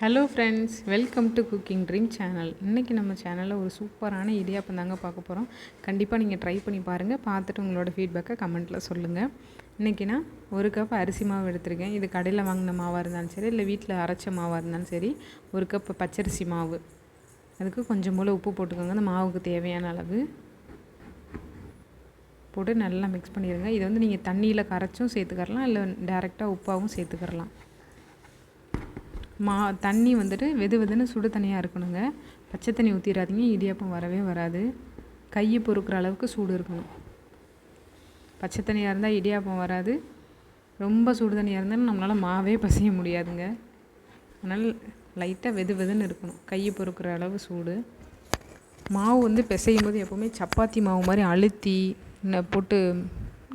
Hello friends, welcome to cooking dream channel. இன்றைக்கி நம்ம சேனலில் ஒரு சூப்பரான இடியாப்பம் தாங்க பார்க்க போகிறோம். கண்டிப்பாக நீங்கள் ட்ரை பண்ணி பாருங்கள். பார்த்துட்டு உங்களோட ஃபீட்பேக்கை கமெண்ட்டில் சொல்லுங்கள். இன்றைக்கி நான் 1 கப் அரிசி மாவு எடுத்திருக்கேன். இது கடையில் வாங்கின மாவாக இருந்தாலும் சரி, இல்லை வீட்டில் அரைச்ச மாவாக இருந்தாலும் சரி. 1 கப் பச்சரிசி மாவு, அதுக்கு கொஞ்சம் போல் உப்பு போட்டுக்கோங்க. அந்த மாவுக்கு தேவையான அளவு போட்டு நல்லா மிக்ஸ் பண்ணிடுங்க. இதை வந்து நீங்கள் தண்ணியில் கரைச்சும் சேர்த்துக்கரலாம், இல்லை டேரெக்டாக உப்பாகவும் சேர்த்துக்கரலாம். தண்ணி வந்துட்டு வெதுன்னு சுடு தண்ணியாக இருக்கணுங்க. பச்சை தண்ணி ஊற்றிடாதீங்க, இடியாப்பம் வரவே வராது. கையை பொறுக்கிற அளவுக்கு சூடு இருக்கணும். பச்சை தண்ணியாக இருந்தால் இடியாப்பம் வராது. ரொம்ப சுடு தண்ணியாக இருந்தாலும் நம்மளால் மாவே பசைய முடியாதுங்க. அதனால் லைட்டாக வெதுன்னு இருக்கணும். கையை பொறுக்கிற அளவு சூடு. மாவு வந்து பிசையும் போது எப்போவுமே சப்பாத்தி மாவு மாதிரி அழுத்தி போட்டு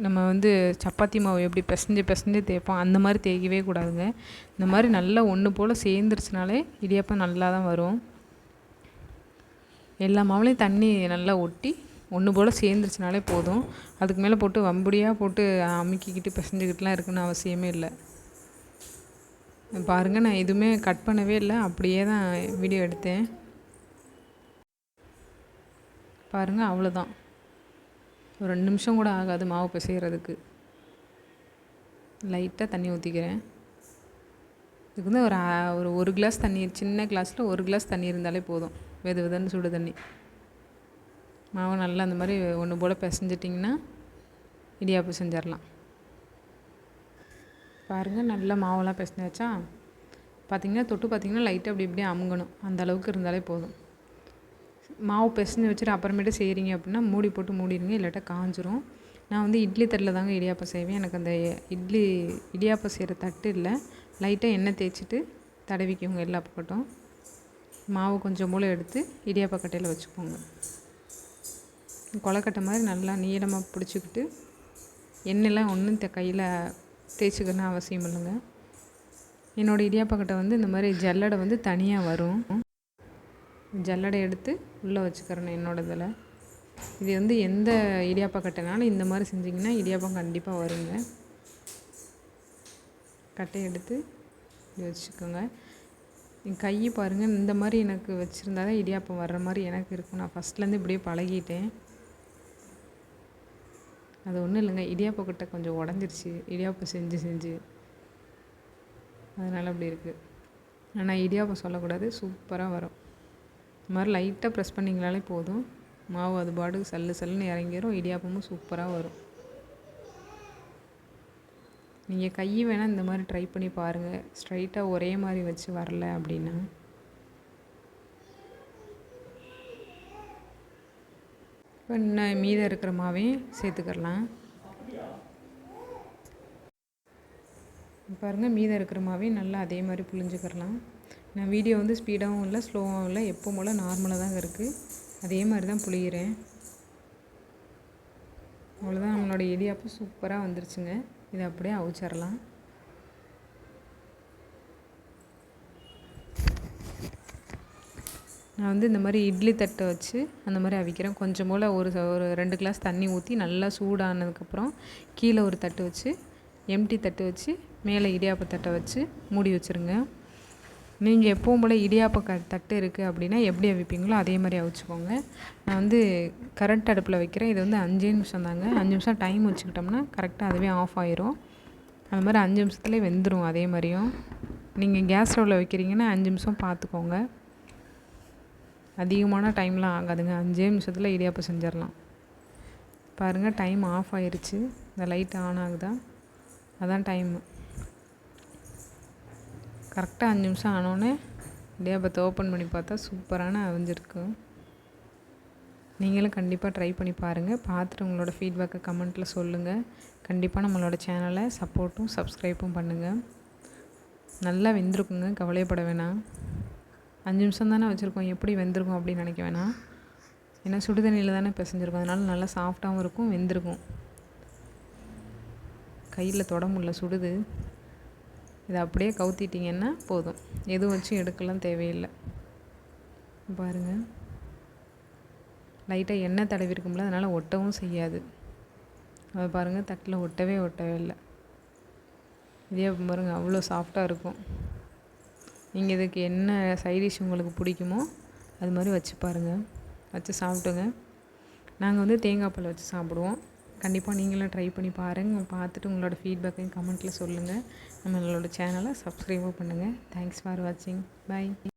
நம்ம வந்து சப்பாத்தி மாவு எப்படி பிசைஞ்சு தேய்ப்போம், அந்த மாதிரி தேய்க்கவே கூடாதுங்க. இந்த மாதிரி நல்லா ஒன்று போல் சேர்ந்துருச்சுனாலே இடியாப்பம் நல்லா தான் வரும். எல்லா மாவுலேயும் தண்ணி நல்லா ஒட்டி ஒன்று போல் சேர்ந்துருச்சுனாலே போதும். அதுக்கு மேலே போட்டு வம்படியாக போட்டு அமுக்கிக்கிட்டு பிசைஞ்சிக்கிட்டுலாம் இருக்குன்னு அவசியமே இல்லை. பாருங்கள், நான் எதுவுமே கட் பண்ணவே இல்லை, அப்படியே தான் வீடியோ எடுத்தேன். பாருங்கள், அவ்வளோதான். ஒரு 2 நிமிஷம் கூட ஆகாது மாவு பிசைகிறதுக்கு. லைட்டாக தண்ணி ஊற்றிக்கிறேன். இதுக்கு வந்து ஒரு கிளாஸ் தண்ணி, சின்ன கிளாஸில் 1 கிளாஸ் தண்ணி இருந்தாலே போதும். வெதுன்னு சுடு தண்ணி. மாவு நல்லா அந்த மாதிரி ஒன்று போல் பிசைஞ்சிட்டிங்கன்னா இடியாப்பம் செஞ்சிடலாம். பாருங்கள், நல்லா மாவெல்லாம் பிசைஞ்சாச்சா. தொட்டு பார்த்திங்கன்னா லைட்டாக அப்படி இப்படியே அமுங்கணும். அந்த அளவுக்கு இருந்தாலே போதும். மாவு பிசைஞ்சு வச்சுட்டு அப்புறமேட்டு செய்கிறீங்க அப்படின்னா மூடி போட்டு மூடிடுங்க, இல்லாட்டா காஞ்சிரும். நான் வந்து இட்லி தட்டில் தாங்க இடியாப்பம் செய்வேன். எனக்கு அந்த இடியாப்பம் செய்கிற தட்டு இல்லை. லைட்டாக எண்ணெய் தேய்ச்சிட்டு தடவிக்கோங்க எல்லா பக்கட்டும். மாவு கொஞ்சம் போல் எடுத்து இடியாப்ப கட்டையில் வச்சுக்கோங்க. கொலக்கட்டை மாதிரி நல்லா நீளமாக பிடிச்சிக்கிட்டு, எண்ணெய்லாம் ஒன்றும் கையில் தேய்ச்சிக்கணும்னு அவசியம் இல்லைங்க. என்னோடய இடியாப்பக்கட்டை வந்து இந்த மாதிரி ஜல்லடை வந்து தனியாக வரும். ஜல்லடை எடுத்து உள்ளே வச்சுக்கிறேன் என்னோட இதில். இது வந்து எந்த இடியாப்பக்கட்டைனாலும் இந்த மாதிரி செஞ்சிங்கன்னா இடியாப்பம் கண்டிப்பாக வருங்க. கட்டையை எடுத்து இப்படி வச்சுக்கோங்க. என் கை பாருங்கள், இந்த மாதிரி எனக்கு வச்சுருந்தா தான் இடியாப்பம் வர்ற மாதிரி எனக்கு இருக்கும். நான் ஃபஸ்ட்லேருந்து இப்படியே பழகிட்டேன். அது ஒன்றும் இல்லைங்க, இடியாப்பக்கட்டை கொஞ்சம் உடஞ்சிருச்சு இடியாப்பம் செஞ்சு. அதனால் அப்படி இருக்குது. ஆனால் இடியாப்பம் சொல்லக்கூடாது, சூப்பராக வரும். இந்த மாதிரி லைட்டாக ப்ரெஸ் பண்ணிங்கனாலே போதும். மாவு அது பாட்டுக்கு சல்லுன்னு இறங்கிடும். இடியாப்பமும் சூப்பராக வரும். நீங்கள் கை வேணால் இந்த மாதிரி ட்ரை பண்ணி பாருங்கள். ஸ்ட்ரைட்டாக ஒரே மாதிரி வச்சு வரல அப்படின்னா. இப்போ இன்னும் மீதம் இருக்கிற மாவையும் சேர்த்துக்கலாம். பாருங்கள், மீதம் இருக்கிற மாவையும் நல்லா அதே மாதிரி புழிஞ்சுக்கிறலாம். நான் வீடியோ வந்து ஸ்பீடாகவும் இல்லை ஸ்லோவாகவும் இல்லை, எப்போ போல் நார்மலாக தாங்க இருக்குது. அதே மாதிரி தான் புளிகிறேன். அவ்வளோதான், நம்மளோட இடியாப்பம் சூப்பராக வந்துருச்சுங்க. இதை அப்படியே அவிச்சிடலாம். நான் வந்து இந்த மாதிரி இட்லி தட்டை வச்சு அந்த மாதிரி அவிக்கிறேன். கொஞ்சம் போல் ஒரு 2 கிளாஸ் தண்ணி ஊற்றி நல்லா சூடானதுக்கப்புறம் கீழே ஒரு தட்டு வச்சு, எம்டி தட்டு வச்சு மேலே இடியாப்ப தட்டை வச்சு மூடி வச்சுருங்க. நீங்கள் எப்பவும் போல் இடியாப்ப தட்டு இருக்குது அப்படின்னா எப்படி அவிப்பீங்களோ அதே மாதிரி அவிச்சிக்கோங்க. நான் வந்து கரண்ட் அடுப்பில் வைக்கிறேன். இது வந்து 5 நிமிஷம் தாங்க. 5 நிமிஷம் டைம் வச்சுக்கிட்டோம்னா கரெக்டாக அதுவே ஆஃப் ஆயிரும். அது மாதிரி 5 நிமிஷத்துலேயே வெந்துடும். அதே மாதிரியும் நீங்கள் கேஸ் ஸ்டவ்வில் வைக்கிறீங்கன்னா 5 நிமிஷம் பார்த்துக்கோங்க. அதிகமான டைம்லாம் ஆகாதுங்க. 5 நிமிஷத்தில் இடியாப்பம் செஞ்சிடலாம். பாருங்கள், டைம் ஆஃப் ஆயிடுச்சு. இந்த லைட் ஆன் ஆகுதா, அதான் டைமு. கரெக்டாக 5 நிமிஷம் ஆனோடனே இடியாப்பத்தை ஓப்பன் பண்ணி பார்த்தா சூப்பரான அவிஞ்சிருக்கு. நீங்களும் கண்டிப்பாக ட்ரை பண்ணி பாருங்கள். பார்த்துட்டு உங்களோட ஃபீட்பேக்கை கமெண்ட்டில் சொல்லுங்கள். கண்டிப்பாக நம்மளோட சேனலை சப்போர்ட்டும் சப்ஸ்கிரைப்பும் பண்ணுங்கள். நல்லா வெந்திருக்குங்க, கவலைப்பட வேணாம். 5 நிமிஷம் தானே வச்சுருக்கோம், எப்படி வெந்திருக்கும் அப்படின்னு நினைக்க வேணாம். ஏன்னா சுடு தண்ணியில் தானே பிசைஞ்சிருக்கும், அதனால நல்லா சாஃப்டாகவும் இருக்கும், வெந்திருக்கும். கையில் தொட முடியல, சுடுது. இதை அப்படியே கவுத்திட்டிங்கன்னா போதும். எதுவும் வச்சு எடுக்கலாம் தேவையில்லை. பாருங்கள், லைட்டாக எண்ணெய் தடவி இருக்கும்ல, அதனால் ஒட்டவும் செய்யாது. அதை பாருங்கள், தட்டில் ஒட்டவே இல்லை. இதே பாருங்கள், அவ்வளோ சாஃப்டாக இருக்கும். நீங்கள் இதுக்கு என்ன சைடிஷ் உங்களுக்கு பிடிக்குமோ அது மாதிரி வச்சு பாருங்கள், வச்சு சாப்பிட்டுங்க. நாங்கள் வந்து தேங்காய் பால் வச்சு சாப்பிடுவோம். கண்டிப்பாக நீங்களும் ட்ரை பண்ணி பாருங்கள். பார்த்துட்டு உங்களோட ஃபீட்பேக்கையும் கமெண்ட்டில் சொல்லுங்கள். நம்மளோட சேனலை சப்ஸ்கிரைபும் பண்ணுங்கள். தேங்க்ஸ் ஃபார் வாட்சிங். பை.